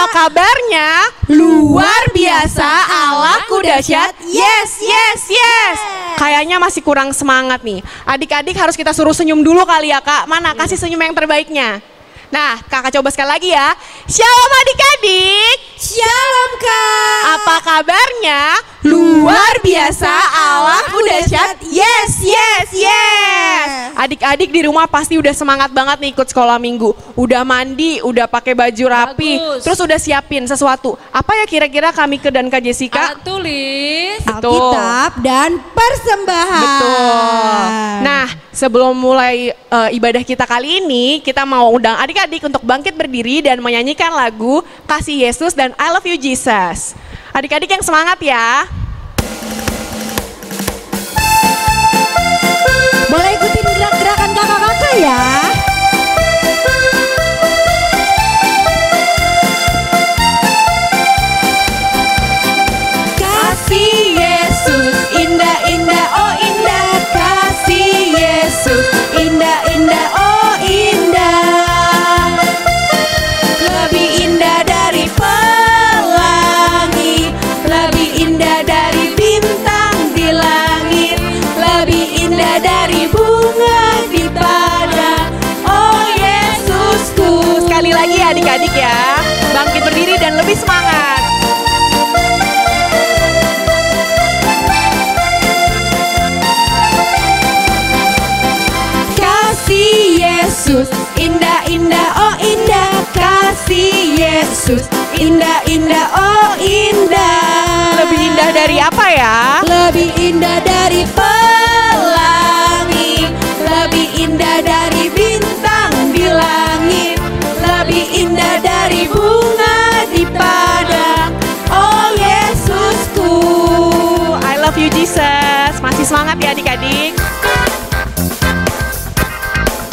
kabarnya? Luar biasa, Allahku dahsyat. Yes, yes, yes. Kayaknya masih kurang semangat nih. Adik-adik harus kita suruh senyum dulu kali ya Kak. Mana kasih senyum yang terbaiknya. Nah, Kakak coba sekali lagi ya. Shalom adik-adik. Shalom Kak. Apa kabarnya? Luar biasa, Allahku dahsyat. Yes, yes, yes. Adik-adik di rumah pasti udah semangat banget nih ikut sekolah minggu. Udah mandi, udah pakai baju rapi. Bagus. Terus udah siapin sesuatu. Apa ya kira-kira kami ke dan Kak Jessica? Alat tulis, Betul. Alkitab dan persembahan. Betul. Nah, sebelum mulai ibadah kita kali ini, kita mau undang adik-adik untuk bangkit berdiri dan menyanyikan lagu Kasih Yesus dan I Love You Jesus. Adik-adik yang semangat ya. Boleh ikutin gerak-gerakan kakak-kakak ya. Kasih Yesus, indah-indah, oh indah. Kasih Yesus, indah-indah, oh indah. Lebih indah dari pelangi, lebih indah dari bintang di langit, lebih indah dari bunga di padang. Oh Yesusku. Sekali lagi ya adik-adik ya. Bangkit berdiri dan lebih semangat. Kasih Yesus, indah-indah, oh indah. Kasih Yesus, indah-indah, oh indah. Lebih indah dari apa ya? Lebih indah dari pelangi, lebih indah dari bintang di langit, lebih indah dari bunga di padang. Oh Yesusku. I love you Jesus. Masih semangat ya adik-adik?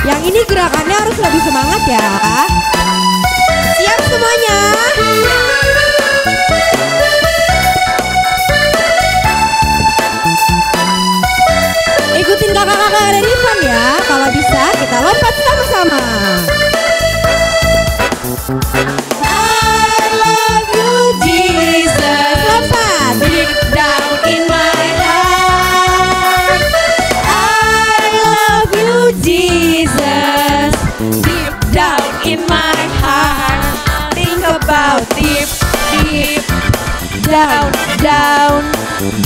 Yang ini gerakannya harus lebih semangat ya. Siap semuanya. Ikutin kakak-kakak yang ada di depan ya. Kalau bisa kita lompat sama-sama. I love you Jesus. Lompat. Deep down in my heart. I love you Jesus. Deep down in my heart. Think about deep, deep down, down.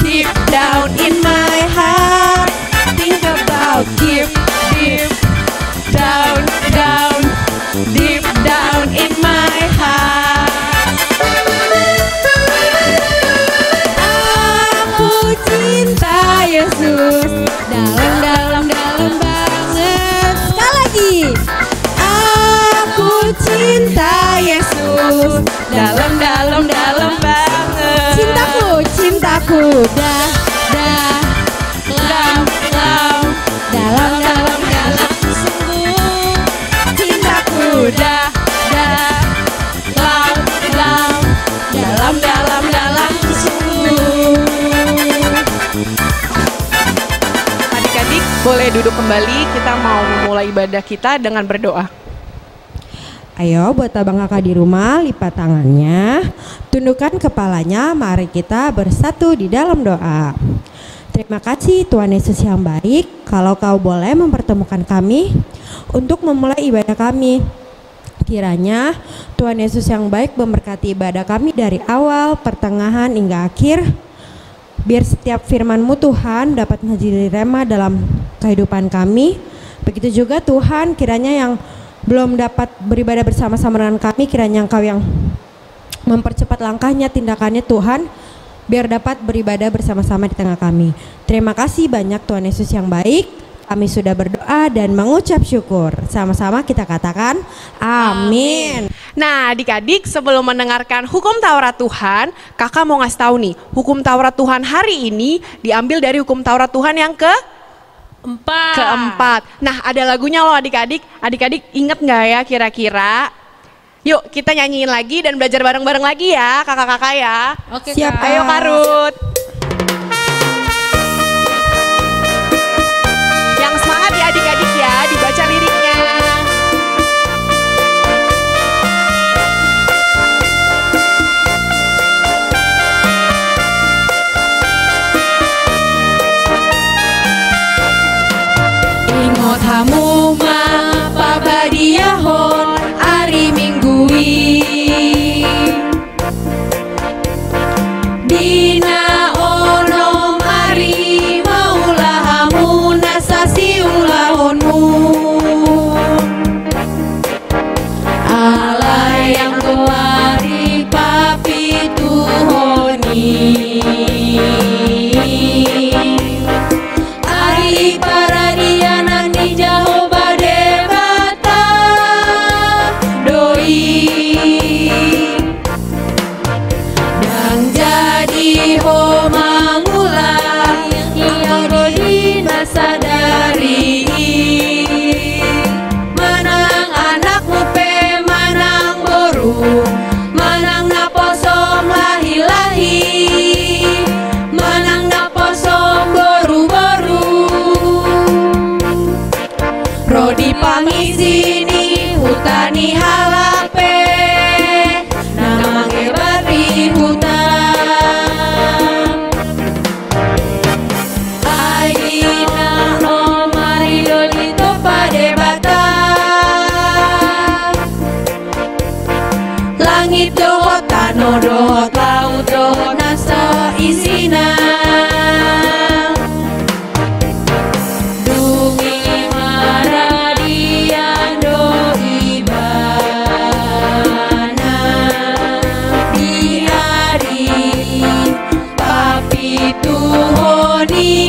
Deep down in my heart. Think about deep, deep down, down. Deep down in my heart. Aku cinta Yesus dalam banget. Sekali lagi. Aku cinta Yesus dalam banget. Cintaku, dah, dalam sungguh. cintaku dalam sungguh. Adik-adik boleh duduk kembali, kita mau memulai ibadah kita dengan berdoa. Ayo buat abang kakak di rumah, lipat tangannya, tundukkan kepalanya, mari kita bersatu di dalam doa. Terima kasih Tuhan Yesus yang baik, kalau kau boleh mempertemukan kami untuk memulai ibadah kami. Kiranya Tuhan Yesus yang baik memberkati ibadah kami dari awal, pertengahan hingga akhir. Biar setiap firman-Mu Tuhan dapat menjadi rema dalam kehidupan kami. Begitu juga Tuhan, kiranya yang belum dapat beribadah bersama-sama dengan kami, kiranya Engkau yang mempercepat langkahnya, tindakannya Tuhan, biar dapat beribadah bersama-sama di tengah kami. Terima kasih banyak Tuhan Yesus yang baik. Kami sudah berdoa dan mengucap syukur. Sama-sama kita katakan amin. Nah adik-adik, sebelum mendengarkan hukum Taurat Tuhan, kakak mau ngasih tahu nih, hukum Taurat Tuhan hari ini diambil dari hukum Taurat Tuhan yang keempat. Nah ada lagunya loh adik-adik. Adik-adik inget nggak ya kira-kira? Yuk kita nyanyiin lagi dan belajar bareng-bareng lagi ya kakak-kakak ya. Oke, Siap, Kak. Ayo Karut. Yang semangat ya adik-adik ya, dibaca liriknya. Danau dohot laut dohot nasa isina Dungi maradian doi bana Di hari papi tuhoni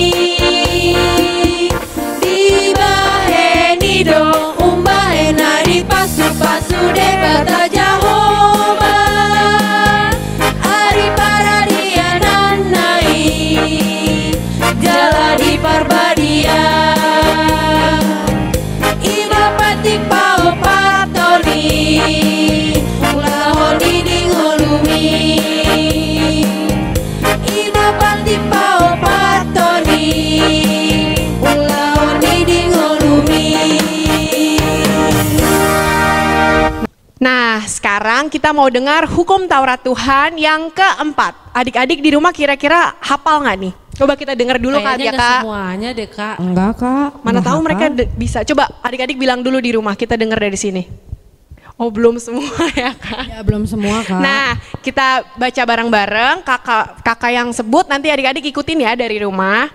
Di baheni do umbahena di pasu-pasu de kata Jahova Ari paradianan nai Jala di parbadia Iba patik pao patoni Ulahon diding holumi Iba patik pao patoni Ulahon diding holumi Nah, sekarang kita mau dengar hukum Taurat Tuhan yang keempat. Adik-adik di rumah kira-kira hafal nggak nih? Coba kita dengar dulu Kak ya Kayaknya nggak Kak. semuanya deh Kak. Enggak kak. Mana nggak tahu hafal. mereka bisa. Coba adik-adik bilang dulu di rumah, kita dengar dari sini. Oh belum semua ya Kak. Ya belum semua kak. Nah, kita baca bareng-bareng. Kakak yang sebut nanti adik-adik ikutin ya dari rumah.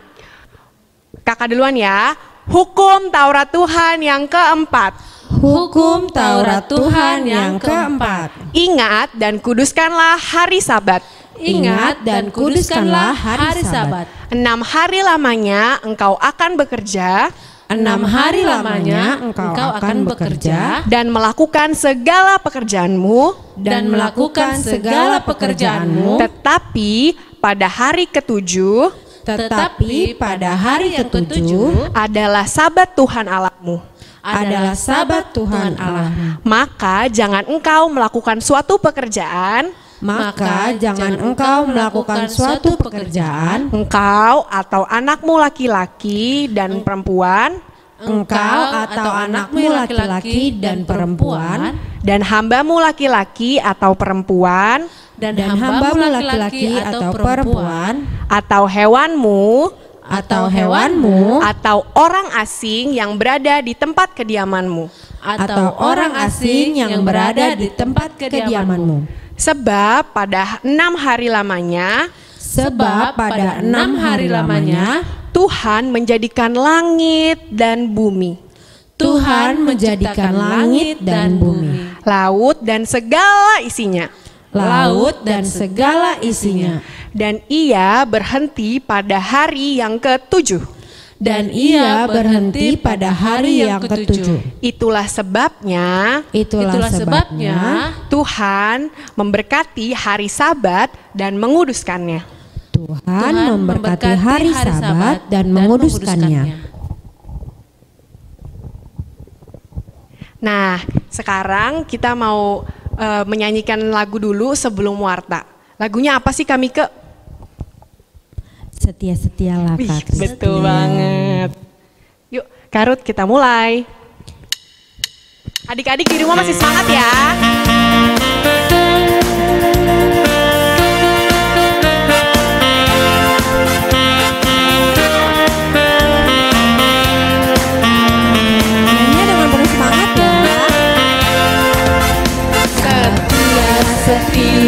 Kakak duluan ya. Hukum Taurat Tuhan yang keempat. Hukum Taurat Tuhan yang keempat. Ingat dan kuduskanlah hari Sabat. Ingat dan kuduskanlah hari Sabat. 6 hari lamanya engkau akan bekerja 6 hari lamanya engkau akan bekerja dan melakukan segala pekerjaanmu. dan melakukan segala pekerjaanmu. Tetapi pada hari ketujuh Tetapi pada hari ketujuh adalah Sabat Tuhan Allahmu. adalah Sabat Tuhan Allahmu. Maka jangan engkau melakukan suatu pekerjaan, Maka jangan engkau melakukan suatu pekerjaan, engkau atau anakmu laki-laki dan perempuan, engkau atau anakmu laki-laki dan perempuan, dan hambamu laki-laki atau perempuan, dan hambamu laki-laki atau perempuan, atau hewanmu, atau hewanmu, atau orang asing yang berada di tempat kediamanmu. atau orang asing yang berada di tempat kediamanmu. Sebab pada 6 hari lamanya Sebab pada 6 hari lamanya Tuhan menjadikan langit dan bumi, Tuhan menjadikan langit dan bumi, laut dan segala isinya. laut dan segala isinya. Dan ia berhenti pada hari yang ketujuh. Dan ia berhenti pada hari yang ketujuh. Itulah sebabnya Itulah sebabnya Tuhan memberkati hari Sabat dan menguduskannya. Tuhan memberkati hari Sabat dan menguduskannya. Nah, sekarang kita mau menyanyikan lagu dulu sebelum warta. Lagunya apa sih Kak Mike? Setia-setialah Wih, Kak Kristi. betul banget. Yuk, Karut kita mulai. Adik-adik di rumah masih semangat ya. Nyanyinya dengan penuh semangat ya.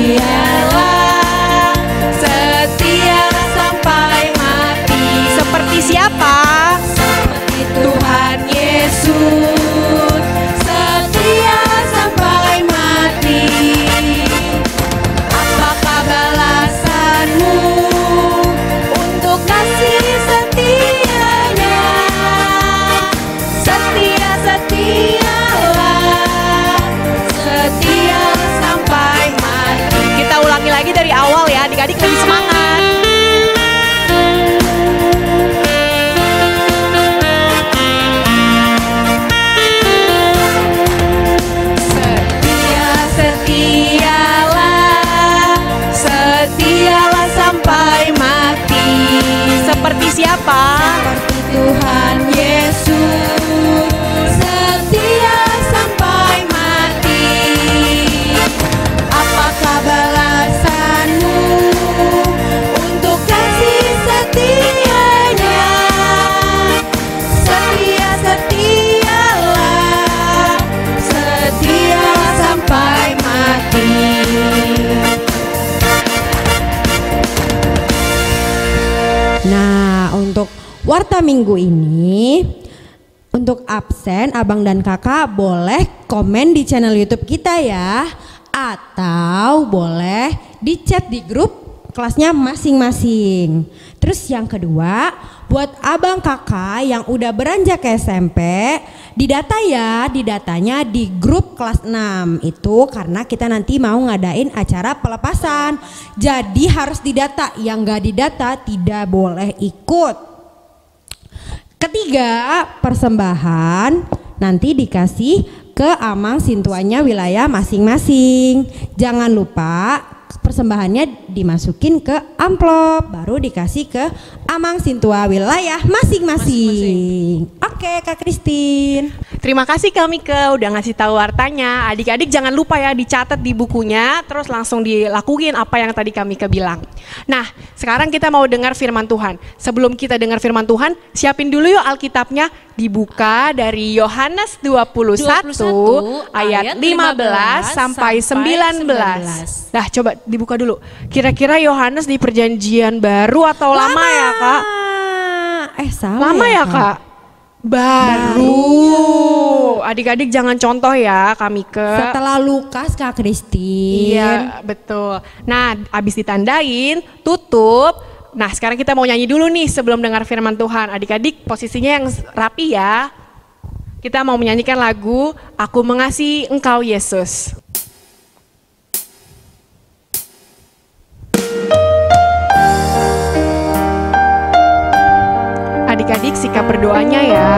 Setialah, setialah sampai mati. Seperti siapa? Seperti Tuhan Yesus. Setia sampai mati. Apakah balasanmu untuk kasih setianya? Setia, setialah, setia sampai mati. Kita ulangi lagi dari awal ya, adik-adik lebih semangat. Setia, setialah, setialah sampai mati. Seperti siapa? Seperti Tuhan Yesus. Setia sampai mati. Apakah balasanmu untuk kasih setianya? Setia, setialah, setia sampai mati. kata minggu ini, untuk absen abang dan kakak boleh komen di channel YouTube kita ya, atau boleh di chat di grup kelasnya masing-masing. Terus yang kedua, buat abang kakak yang udah beranjak ke SMP, didata ya, didatanya di grup kelas 6. Itu karena kita nanti mau ngadain acara pelepasan. Jadi harus didata, yang gak didata tidak boleh ikut. Ketiga, persembahan nanti dikasih ke Amang Sintuanya wilayah masing-masing. Jangan lupa persembahannya dimasukin ke amplop, baru dikasih ke Amang Sintua wilayah masing-masing. Oke, Kak Christine. Terima kasih Kak Mike udah ngasih tahu artanya. Adik-adik jangan lupa ya dicatat di bukunya, terus langsung dilakuin apa yang tadi Kak Mike bilang. Nah, sekarang kita mau dengar firman Tuhan. Sebelum kita dengar firman Tuhan, siapin dulu yuk Alkitabnya. Dibuka dari Yohanes 21 ayat 15 sampai 19. Nah, coba dibuka dulu. Kira-kira Yohanes di perjanjian baru atau lama ya, Kak? Salah. Lama ya, Kak? Baru. Adik-adik jangan contoh ya, Kak Mike. Setelah Lukas, Kak Christine. Iya, betul. Nah, abis ditandain, tutup. Nah, sekarang kita mau nyanyi dulu nih sebelum dengar firman Tuhan. Adik-adik posisinya yang rapi ya. Kita mau menyanyikan lagu Aku Mengasihi Engkau Yesus. Adik-adik sikap berdoanya ya.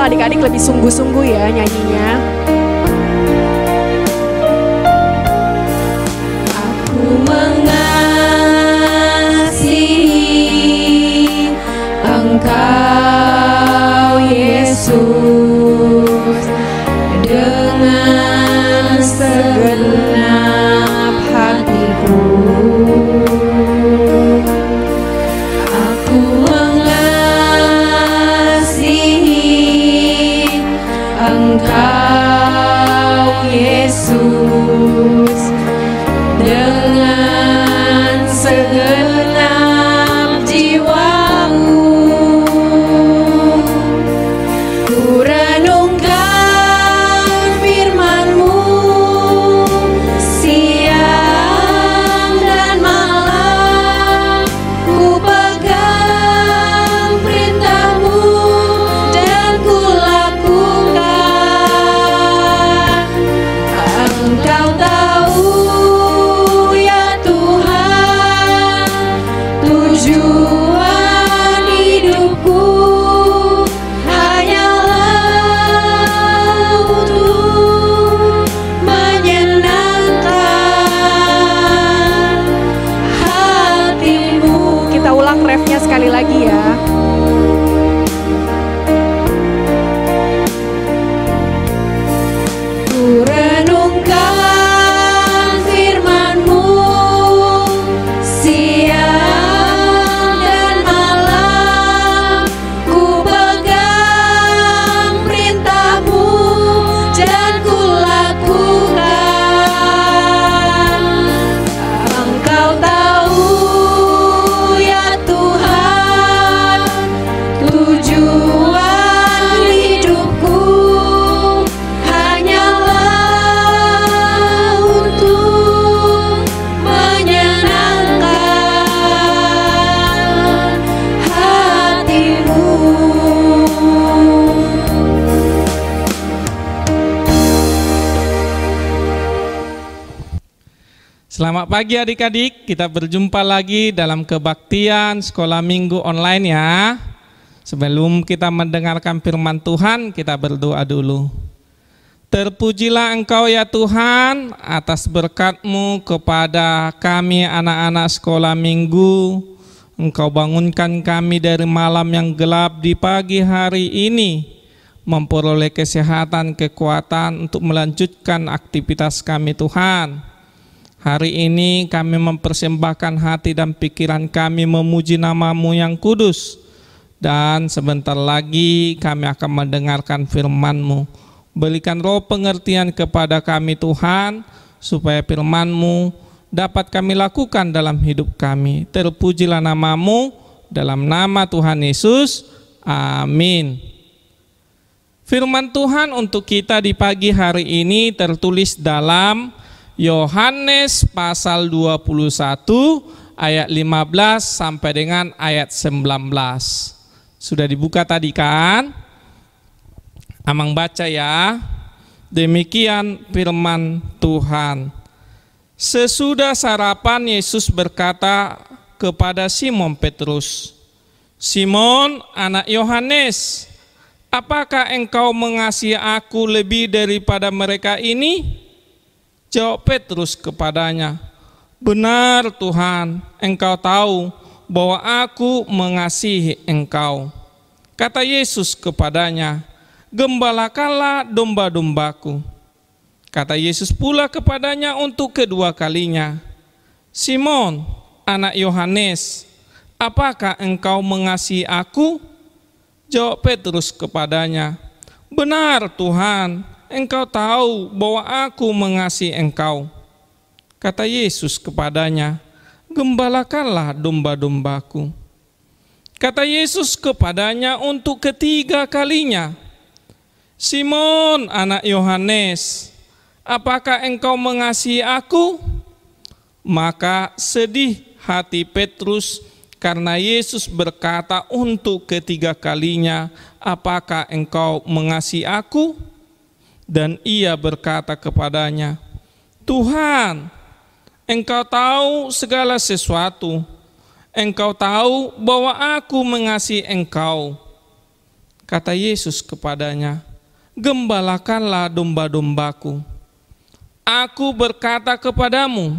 Adik-adik lebih sungguh-sungguh ya nyanyinya. Aku mengasihi Engkau Yesus dengan segenap hatiku. Aku mengasihi Engkau Yesus dengan segenap jiwaku. Ku renungkan firman-Mu siang dan malam, ku pegang perintah-Mu dan ku lakukan. Engkau tahu Selamat pagi adik-adik, kita berjumpa lagi dalam kebaktian sekolah minggu online ya. Sebelum kita mendengarkan firman Tuhan, kita berdoa dulu. Terpujilah Engkau ya Tuhan atas berkat-Mu kepada kami anak-anak sekolah minggu. Engkau bangunkan kami dari malam yang gelap di pagi hari ini, memperoleh kesehatan, kekuatan untuk melanjutkan aktivitas kami Tuhan. Hari ini kami mempersembahkan hati dan pikiran kami memuji nama-Mu yang kudus. Dan sebentar lagi kami akan mendengarkan firman-Mu. Berikan roh pengertian kepada kami Tuhan, supaya firman-Mu dapat kami lakukan dalam hidup kami. Terpujilah nama-Mu, dalam nama Tuhan Yesus, amin. Firman Tuhan untuk kita di pagi hari ini tertulis dalam Yohanes pasal 21 ayat 15 sampai dengan ayat 19. Sudah dibuka tadi kan? Amang baca ya. Demikian firman Tuhan. Sesudah sarapan Yesus berkata kepada Simon Petrus, "Simon, anak Yohanes, apakah engkau mengasihi aku lebih daripada mereka ini?" Jawab Petrus kepadanya, "Benar Tuhan, Engkau tahu bahwa aku mengasihi Engkau." Kata Yesus kepadanya, "Gembalakanlah domba-dombaku." Kata Yesus pula kepadanya untuk kedua kalinya, "Simon, anak Yohanes, apakah engkau mengasihi aku?" Jawab Petrus kepadanya, "Benar Tuhan, Engkau tahu bahwa aku mengasihi Engkau." Kata Yesus kepadanya, "Gembalakanlah domba-dombaku." Kata Yesus kepadanya untuk ketiga kalinya, "Simon, anak Yohanes, apakah engkau mengasihi aku?" Maka sedih hati Petrus karena Yesus berkata untuk ketiga kalinya, "Apakah engkau mengasihi aku?" Dan ia berkata kepadanya, "Tuhan, Engkau tahu segala sesuatu. Engkau tahu bahwa aku mengasihi Engkau." Kata Yesus kepadanya, "Gembalakanlah domba-dombaku. Aku berkata kepadamu,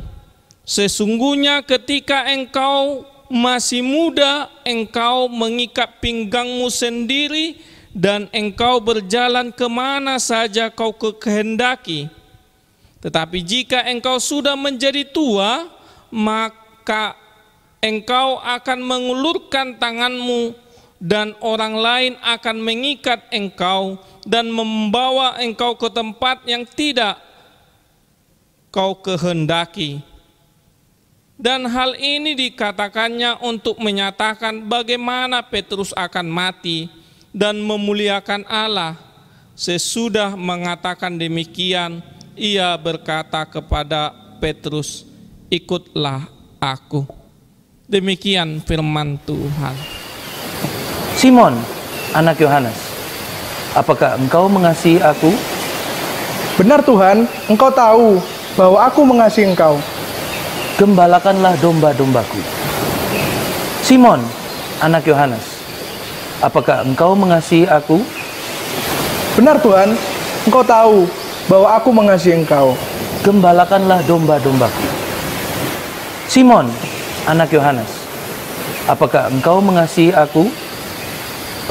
sesungguhnya ketika engkau masih muda, engkau mengikat pinggangmu sendiri dan engkau berjalan kemana saja kau kehendaki. Tetapi jika engkau sudah menjadi tua, maka engkau akan mengulurkan tanganmu dan orang lain akan mengikat engkau dan membawa engkau ke tempat yang tidak kau kehendaki." Dan hal ini dikatakannya untuk menyatakan bagaimana Petrus akan mati dan memuliakan Allah. Sesudah mengatakan demikian, ia berkata kepada Petrus, "Ikutlah aku." Demikian firman Tuhan. Simon, anak Yohanes, apakah engkau mengasihi aku? Benar Tuhan, Engkau tahu bahwa aku mengasihi Engkau. Gembalakanlah domba-dombaku. Simon, anak Yohanes, apakah engkau mengasihi aku? Benar Tuhan, Engkau tahu bahwa aku mengasihi Engkau. Gembalakanlah domba-dombaku. Simon, anak Yohanes, apakah engkau mengasihi aku?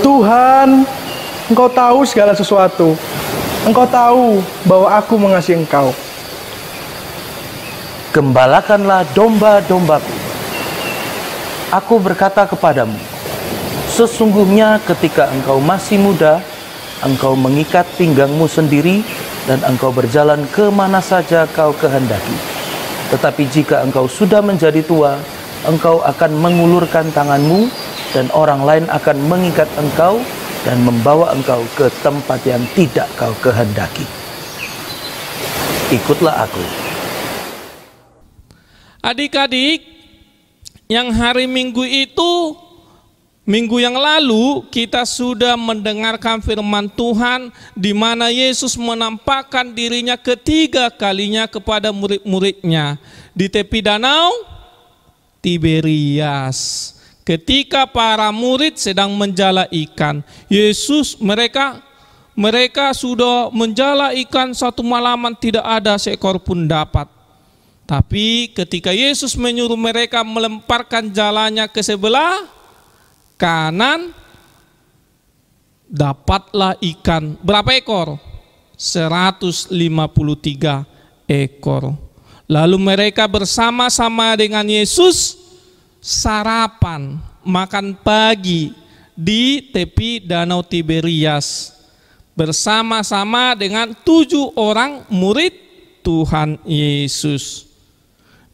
Tuhan, Engkau tahu segala sesuatu. Engkau tahu bahwa aku mengasihi Engkau. Gembalakanlah domba-dombaku. Aku berkata kepadamu, sesungguhnya ketika engkau masih muda, engkau mengikat pinggangmu sendiri dan engkau berjalan kemana saja kau kehendaki. Tetapi jika engkau sudah menjadi tua, engkau akan mengulurkan tanganmu dan orang lain akan mengikat engkau dan membawa engkau ke tempat yang tidak kau kehendaki. Ikutlah aku. Adik-adik, yang hari Minggu itu Minggu yang lalu kita sudah mendengarkan firman Tuhan di mana Yesus menampakkan dirinya ketiga kalinya kepada murid-muridnya di tepi danau Tiberias. Ketika para murid sedang menjala ikan, mereka sudah menjala ikan satu malaman, tidak ada seekor pun dapat. Tapi ketika Yesus menyuruh mereka melemparkan jalannya ke sebelah kanan, dapatlah ikan. Berapa ekor? 153 ekor. Lalu mereka bersama-sama dengan Yesus sarapan, makan pagi di tepi danau Tiberias bersama-sama dengan 7 orang murid Tuhan Yesus.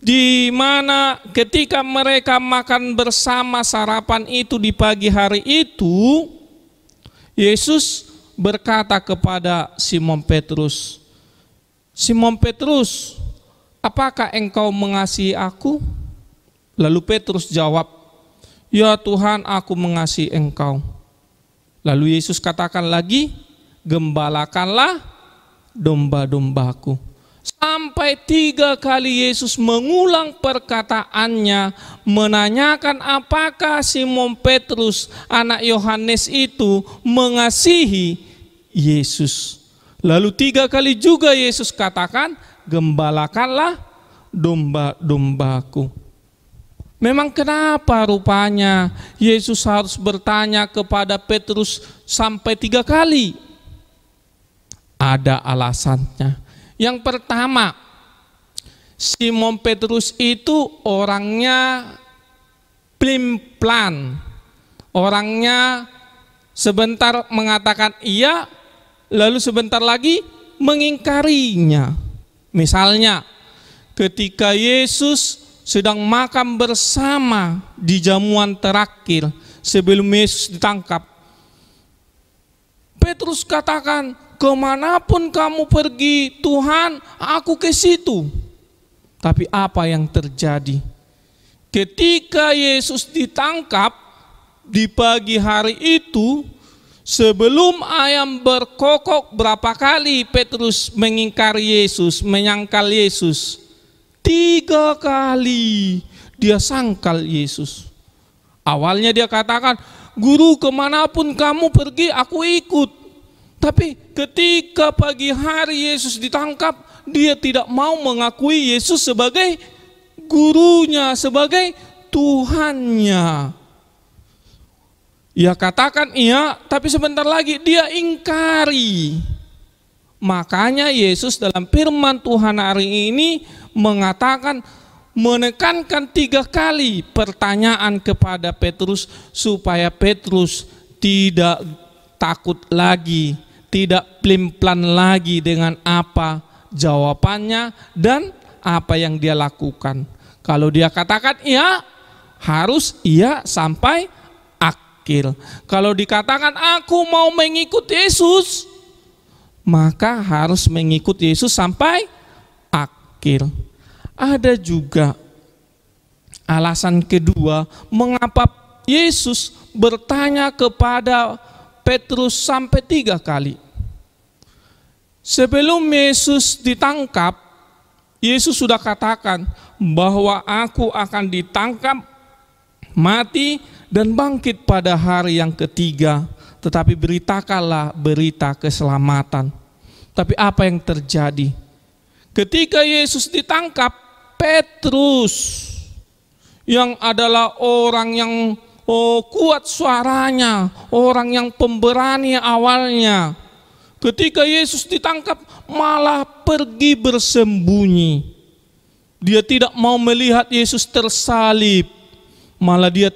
Di mana ketika mereka makan bersama sarapan itu di pagi hari itu, Yesus berkata kepada Simon Petrus, "Simon Petrus, apakah engkau mengasihi aku?" Lalu Petrus jawab, "Ya Tuhan, aku mengasihi engkau." Lalu Yesus katakan lagi, "Gembalakanlah domba-dombaku." Sampai 3 kali Yesus mengulang perkataannya, menanyakan apakah Simon Petrus anak Yohanes itu mengasihi Yesus. Lalu 3 kali juga Yesus katakan, "Gembalakanlah domba-dombaku." Memang kenapa rupanya Yesus harus bertanya kepada Petrus sampai 3 kali? Ada alasannya. Yang pertama, Simon Petrus itu orangnya pelin-pelan. Orangnya sebentar mengatakan iya, lalu sebentar lagi mengingkarinya. Misalnya, ketika Yesus sedang makan bersama di jamuan terakhir sebelum Yesus ditangkap, Petrus katakan, "Kemanapun kamu pergi Tuhan, aku ke situ." Tapi apa yang terjadi? Ketika Yesus ditangkap di pagi hari itu, sebelum ayam berkokok, berapa kali Petrus mengingkari Yesus, menyangkal Yesus? 3 kali dia sangkal Yesus. Awalnya dia katakan, "Guru, kemanapun kamu pergi, aku ikut." Tapi ketika pagi hari Yesus ditangkap, dia tidak mau mengakui Yesus sebagai gurunya, sebagai Tuhannya. Ia katakan iya, tapi sebentar lagi dia ingkari. Makanya Yesus dalam firman Tuhan hari ini mengatakan, menekankan 3 kali pertanyaan kepada Petrus supaya Petrus tidak takut lagi, tidak pelin-pelan lagi dengan apa jawabannya dan apa yang dia lakukan. Kalau dia katakan iya, harus iya sampai akhir. Kalau dikatakan aku mau mengikut Yesus, maka harus mengikut Yesus sampai akhir. Ada juga alasan kedua mengapa Yesus bertanya kepada Petrus sampai 3 kali. Sebelum Yesus ditangkap, Yesus sudah katakan bahwa aku akan ditangkap, mati, dan bangkit pada hari yang ketiga. Tetapi beritakanlah berita keselamatan. Tapi apa yang terjadi? Ketika Yesus ditangkap, Petrus yang adalah orang yang kuat suaranya, orang yang pemberani awalnya, ketika Yesus ditangkap malah pergi bersembunyi. Dia tidak mau melihat Yesus tersalib, malah dia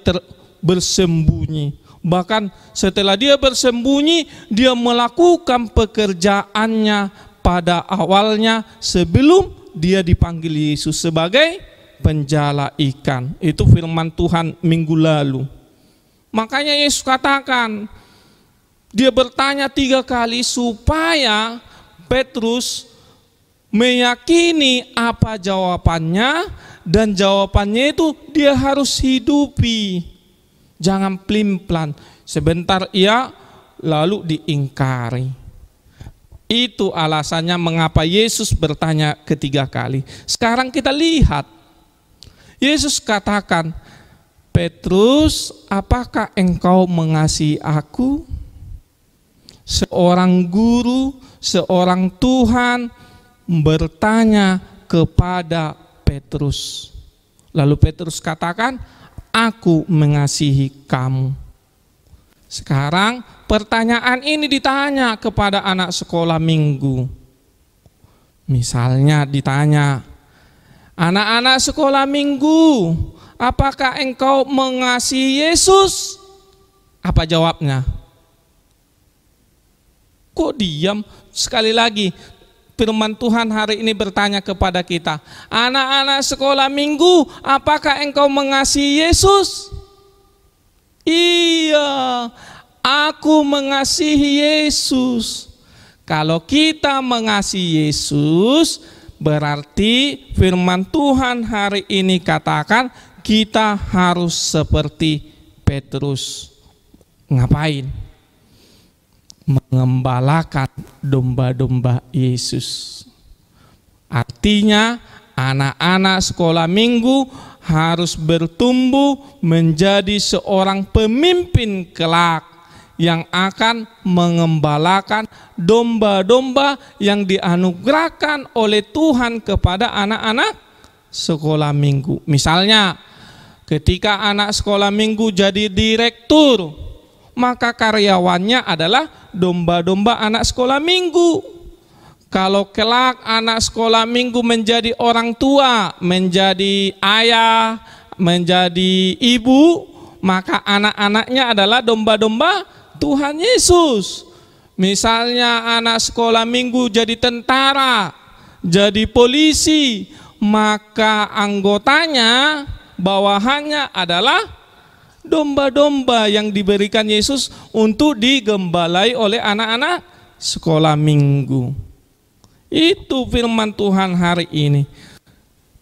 bersembunyi. Bahkan setelah dia bersembunyi, dia melakukan pekerjaannya pada awalnya sebelum dia dipanggil Yesus sebagai penjala ikan. Itu firman Tuhan minggu lalu. Makanya Yesus katakan, dia bertanya 3 kali supaya Petrus meyakini apa jawabannya, dan jawabannya itu dia harus hidupi. Jangan pelin-pelan. Sebentar iya, lalu diingkari. Itu alasannya mengapa Yesus bertanya ketiga kali. Sekarang kita lihat. Yesus katakan, Petrus, apakah engkau mengasihi aku? Seorang guru, seorang Tuhan bertanya kepada Petrus. Lalu Petrus katakan, aku mengasihi kamu. Sekarang pertanyaan ini ditanya kepada anak sekolah minggu. Misalnya ditanya, anak-anak sekolah minggu, apakah engkau mengasihi Yesus? Apa jawabnya? Kok diam? Sekali lagi, firman Tuhan hari ini bertanya kepada kita, anak-anak sekolah minggu, apakah engkau mengasihi Yesus? Iya, aku mengasihi Yesus. Kalau kita mengasihi Yesus, berarti firman Tuhan hari ini katakan kita harus seperti Petrus. Ngapain? Mengembalakan domba-domba Yesus. Artinya anak-anak sekolah minggu harus bertumbuh menjadi seorang pemimpin kelak yang akan mengembalakan domba-domba yang dianugerahkan oleh Tuhan kepada anak-anak sekolah minggu. Misalnya ketika anak sekolah minggu jadi direktur, maka karyawannya adalah domba-domba anak sekolah minggu. Kalau kelak anak sekolah minggu menjadi orang tua, menjadi ayah, menjadi ibu, maka anak-anaknya adalah domba-domba Tuhan Yesus. Misalnya anak sekolah minggu jadi tentara, jadi polisi, maka anggotanya, bawahannya adalah domba-domba yang diberikan Yesus untuk digembalai oleh anak-anak sekolah minggu. Itu firman Tuhan hari ini.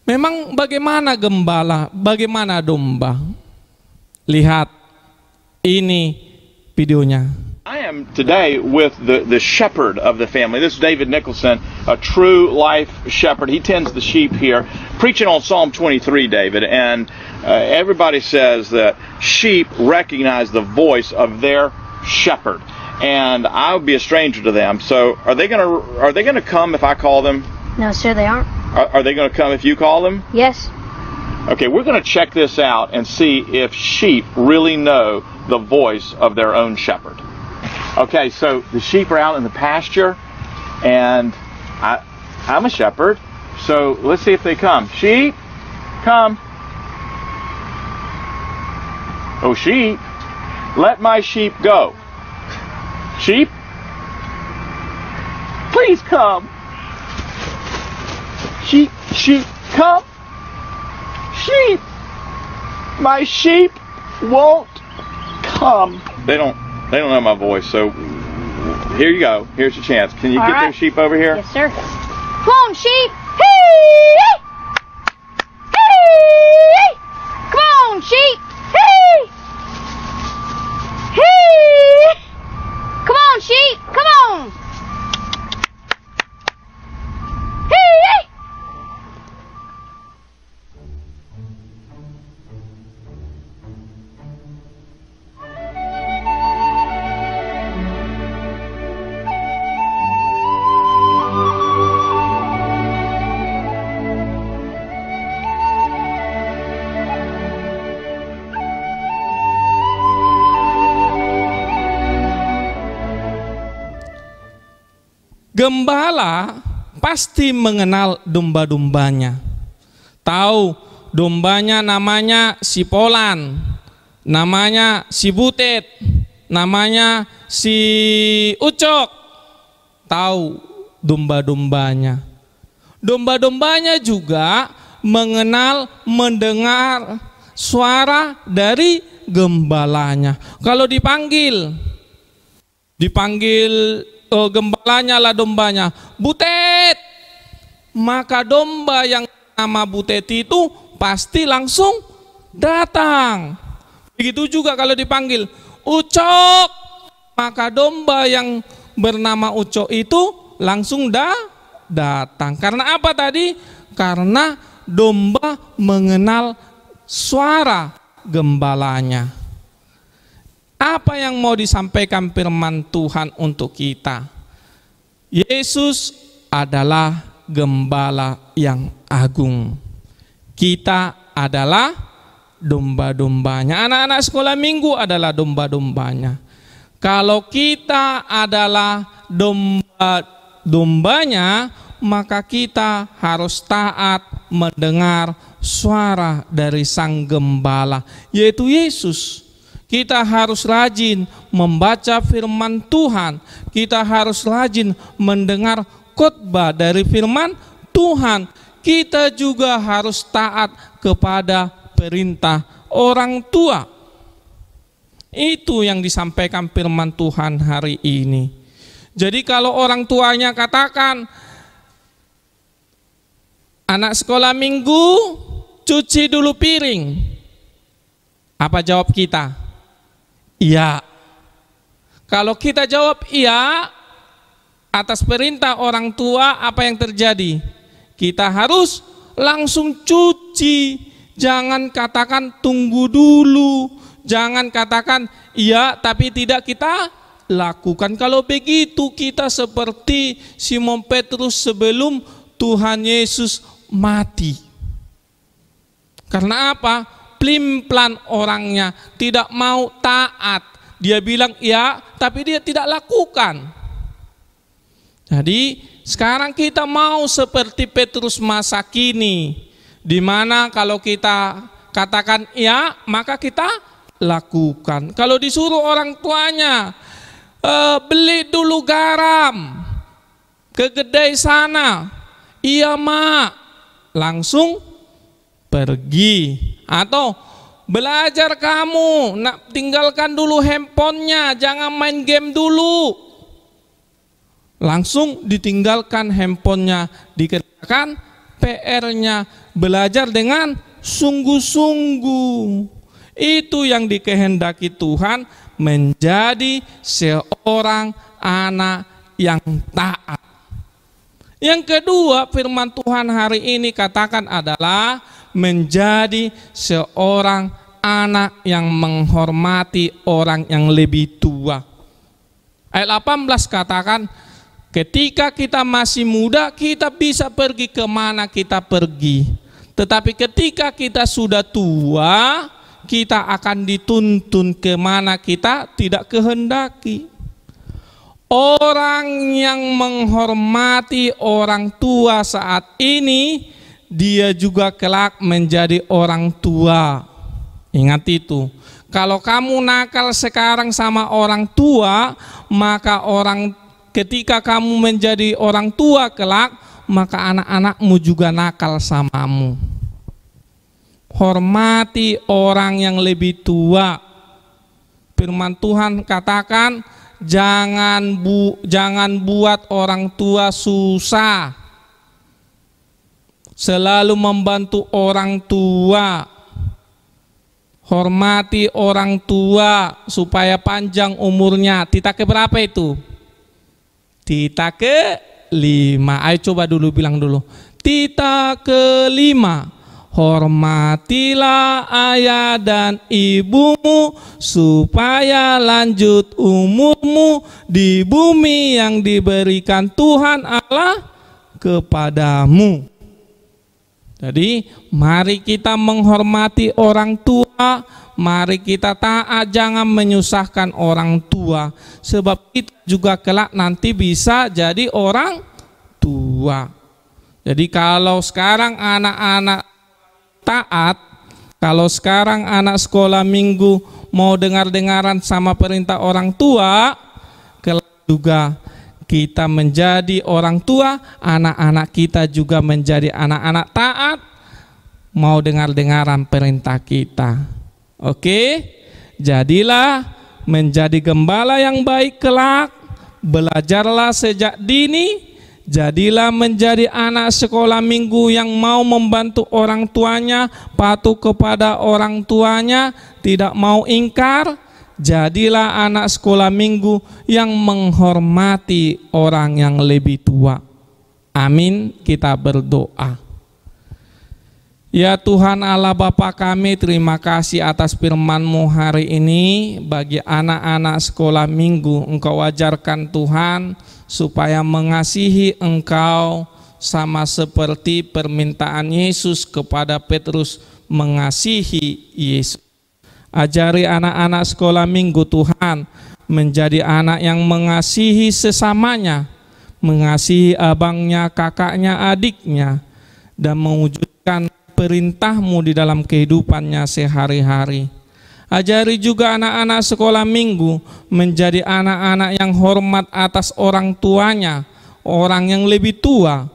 Memang bagaimana gembala, bagaimana domba? Lihat, ini videonya. I am today with the shepherd of the family. This is David Nicholson, a true life shepherd. He tends the sheep here. Preaching on Psalm 23, David, and everybody says that sheep recognize the voice of their shepherd. And I would be a stranger to them. So are they gonna come if I call them? No, sir, they aren't. Are they gonna come if you call them? Yes. Okay, we're gonna check this out and see if sheep really know the voice of their own shepherd. Okay, so the sheep are out in the pasture, and I'm a shepherd. So let's see if they come. Sheep, come. Oh, sheep, let my sheep go. Sheep, please come. Sheep, sheep, come. Sheep, my sheep won't come. They don't know my voice, so here you go. Here's your chance. Can you All get right. those sheep over here? Yes, sir. Come on, sheep. Hey! Hey! Come on, sheep. Hey! Hey! Come on, sheep. Come on. Hey! Gembala pasti mengenal domba-dombanya. Tahu dombanya namanya si Polan, namanya si Butet, namanya si Ucok. Tahu domba-dombanya. Domba-dombanya juga mendengar suara dari gembalanya. Kalau dipanggil gembalanya lah dombanya, Butet, maka domba yang nama Butet itu pasti langsung datang. Begitu juga kalau dipanggil Ucok, maka domba yang bernama Ucok itu langsung datang. Karena apa tadi? Karena domba mengenal suara gembalanya. Apa yang mau disampaikan firman Tuhan untuk kita? Yesus adalah gembala yang agung. Kita adalah domba-dombanya. Anak-anak sekolah minggu adalah domba-dombanya. Kalau kita adalah domba-dombanya, maka kita harus taat mendengar suara dari sang gembala, yaitu Yesus. Kita harus rajin membaca firman Tuhan. Kita harus rajin mendengar khotbah dari firman Tuhan. Kita juga harus taat kepada perintah orang tua. Itu yang disampaikan firman Tuhan hari ini. Jadi kalau orang tuanya katakan, anak sekolah minggu cuci dulu piring, apa jawab kita? Iya. Kalau kita jawab iya atas perintah orang tua, apa yang terjadi? Kita harus langsung cuci. Jangan katakan tunggu dulu. Jangan katakan iya tapi tidak kita lakukan. Kalau begitu kita seperti Simon Petrus sebelum Tuhan Yesus mati. Karena apa? Pelin-pelan orangnya, tidak mau taat. Dia bilang iya tapi dia tidak lakukan. Jadi sekarang kita mau seperti Petrus masa kini, di mana kalau kita katakan iya maka kita lakukan. Kalau disuruh orang tuanya beli dulu garam ke kedai sana, iya mak, langsung pergi. Atau belajar kamu, tinggalkan dulu handphonenya, jangan main game dulu. Langsung ditinggalkan handphonenya, dikerjakan PR-nya, belajar dengan sungguh-sungguh. Itu yang dikehendaki Tuhan, menjadi seorang anak yang taat. Yang kedua, firman Tuhan hari ini katakan adalah menjadi seorang anak yang menghormati orang yang lebih tua. Ayat 18 katakan, ketika kita masih muda, kita bisa pergi kemana kita pergi. Tetapi ketika kita sudah tua, kita akan dituntun kemana kita tidak kehendaki. Orang yang menghormati orang tua saat ini, dia juga kelak menjadi orang tua. Ingat itu. Kalau kamu nakal sekarang sama orang tua, maka ketika kamu menjadi orang tua kelak, maka anak-anakmu juga nakal samamu. Hormati orang yang lebih tua. Firman Tuhan katakan, jangan buat orang tua susah. Selalu membantu orang tua. Hormati orang tua supaya panjang umurnya. Tita ke berapa itu? Tita ke-5. Ayo coba dulu bilang dulu. Tita ke-5. Hormatilah ayah dan ibumu supaya lanjut umurmu di bumi yang diberikan Tuhan Allah kepadamu. Jadi mari kita menghormati orang tua, mari kita taat, jangan menyusahkan orang tua, sebab kita juga kelak nanti bisa jadi orang tua. Jadi kalau sekarang anak-anak taat, kalau sekarang anak sekolah minggu mau dengar-dengaran sama perintah orang tua, kelak juga kita menjadi orang tua, anak-anak kita juga menjadi anak-anak taat, mau dengar-dengaran perintah kita. Oke, jadilah menjadi gembala yang baik kelak, belajarlah sejak dini, Jadilah menjadi anak sekolah minggu yang mau membantu orang tuanya, patuh kepada orang tuanya, tidak mau ingkar. Jadilah anak sekolah minggu yang menghormati orang yang lebih tua. Amin, kita berdoa. Ya Tuhan Allah Bapa kami, terima kasih atas firman-Mu hari ini. Bagi anak-anak sekolah minggu, Engkau ajarkan Tuhan supaya mengasihi Engkau sama seperti permintaan Yesus kepada Petrus mengasihi Yesus. Ajari anak-anak sekolah minggu Tuhan menjadi anak yang mengasihi sesamanya, mengasihi abangnya, kakaknya, adiknya, dan mewujudkan perintah-Mu di dalam kehidupannya sehari-hari. Ajari juga anak-anak sekolah minggu menjadi anak-anak yang hormat atas orang tuanya, orang yang lebih tua,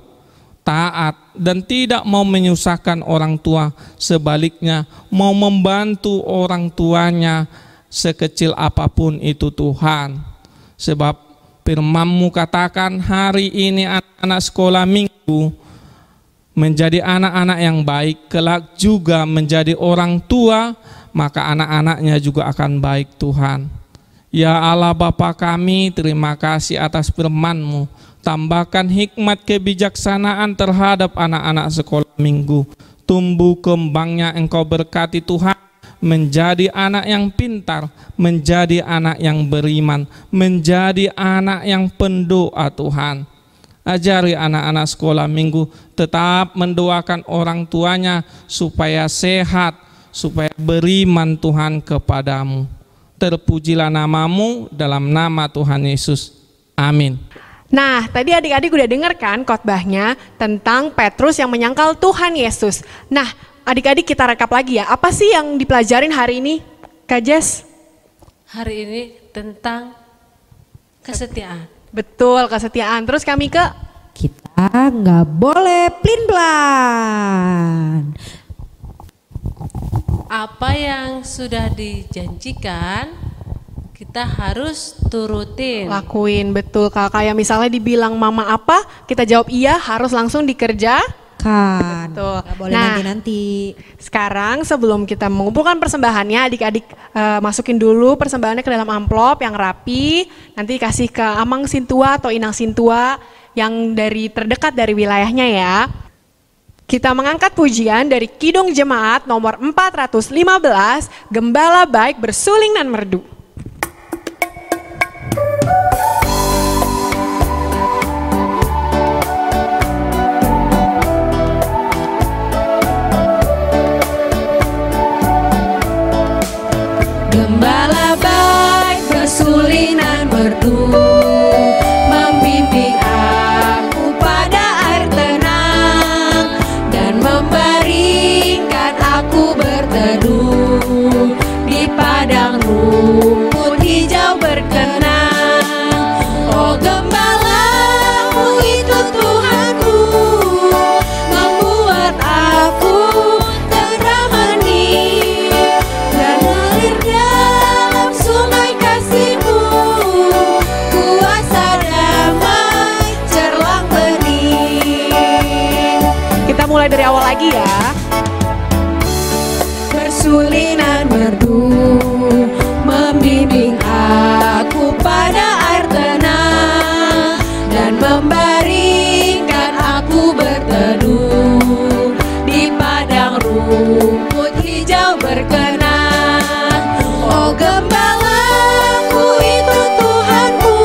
taat, dan tidak mau menyusahkan orang tua. Sebaliknya mau membantu orang tuanya sekecil apapun itu Tuhan. Sebab firman-Mu katakan hari ini anak-anak sekolah minggu menjadi anak-anak yang baik, kelak juga menjadi orang tua, maka anak-anaknya juga akan baik Tuhan. Ya Allah Bapa kami, terima kasih atas firman-Mu. Tambahkan hikmat kebijaksanaan terhadap anak-anak sekolah minggu. Tumbuh kembangnya Engkau berkati Tuhan, menjadi anak yang pintar, menjadi anak yang beriman, menjadi anak yang pendoa Tuhan. Ajari anak-anak sekolah minggu tetap mendoakan orang tuanya supaya sehat, supaya beriman Tuhan kepadamu. Terpujilah nama-Mu dalam nama Tuhan Yesus. Amin. Nah, tadi adik-adik udah dengar kan khotbahnya tentang Petrus yang menyangkal Tuhan Yesus. Nah, adik-adik kita rekap lagi ya. Apa sih yang dipelajarin hari ini, Kak Jess? Hari ini tentang kesetiaan. Betul, kesetiaan. Terus kami kita nggak boleh plin-plan. Apa yang sudah dijanjikan kita harus turutin. Lakuin, betul Kak. Kayak misalnya dibilang mama apa, kita jawab iya, harus langsung dikerjakan. Betul. Nggak boleh nanti-nanti. Sekarang sebelum kita mengumpulkan persembahannya, adik-adik masukin dulu persembahannya ke dalam amplop yang rapi. Nanti kasih ke Amang Sintua atau Inang Sintua yang dari terdekat dari wilayahnya ya. Kita mengangkat pujian dari Kidung Jemaat nomor 415, Gembala Baik Bersuling dan Merdu. Gembala baik bersuling dan merdu, membimbing aku pada air tenang dan memberikan aku berteduh di padang rumput hijau berkenang. Oh gembalaku itu Tuhanku, membuat aku tenang hening dan mengalir dalam sungai kasih-Mu. Kuasa damai cerlang bening. Kita mulai dari awal lagi ya. Bersuling dan merdu, membimbing aku pada air tenang dan memberikan aku berteduh di padang rumput hijau berkenang. Oh gembalaku itu Tuhanku,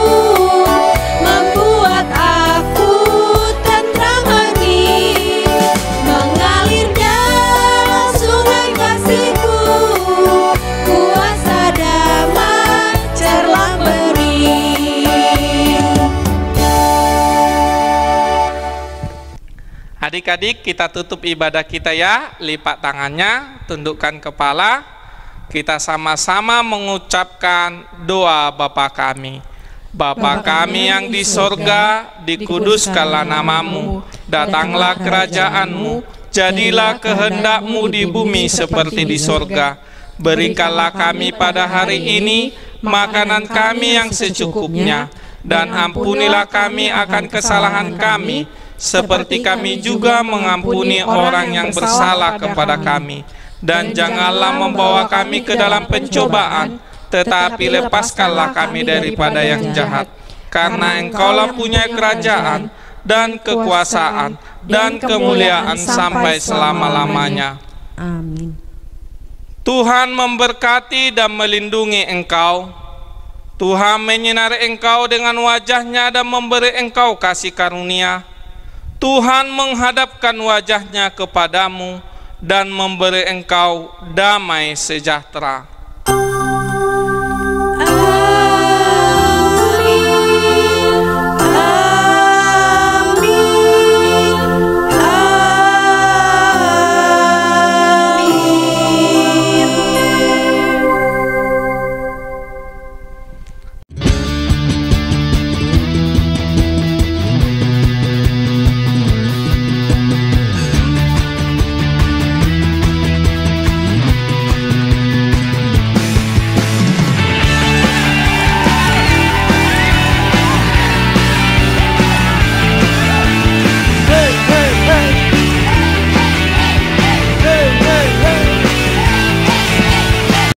membuat aku tenang hening, mengalir dalam sungai kasih-Mu. Kuasa damai cerlang bening. Adik-adik, kita tutup ibadah kita ya. Lipat tangannya, tundukkan kepala. Kita sama-sama mengucapkan doa Bapa kami. Bapa kami yang di sorga, dikuduskanlah nama-Mu, datanglah kerajaan-Mu, jadilah kehendak-Mu di bumi seperti di sorga. Berikanlah kami pada hari ini makanan kami yang secukupnya, dan ampunilah kami akan kesalahan kami, seperti kami juga mengampuni orang yang bersalah kepada kami. Dan janganlah membawa kami ke dalam pencobaan, tetapi lepaskanlah kami daripada yang jahat. Karena Engkaulah punya kerajaan, dan kekuasaan, dan kemuliaan sampai selama-lamanya. Amin. Tuhan memberkati dan melindungi engkau. Tuhan menyinari engkau dengan wajah-Nya dan memberi engkau kasih karunia. Tuhan menghadapkan wajah-Nya kepadamu dan memberi engkau damai sejahtera.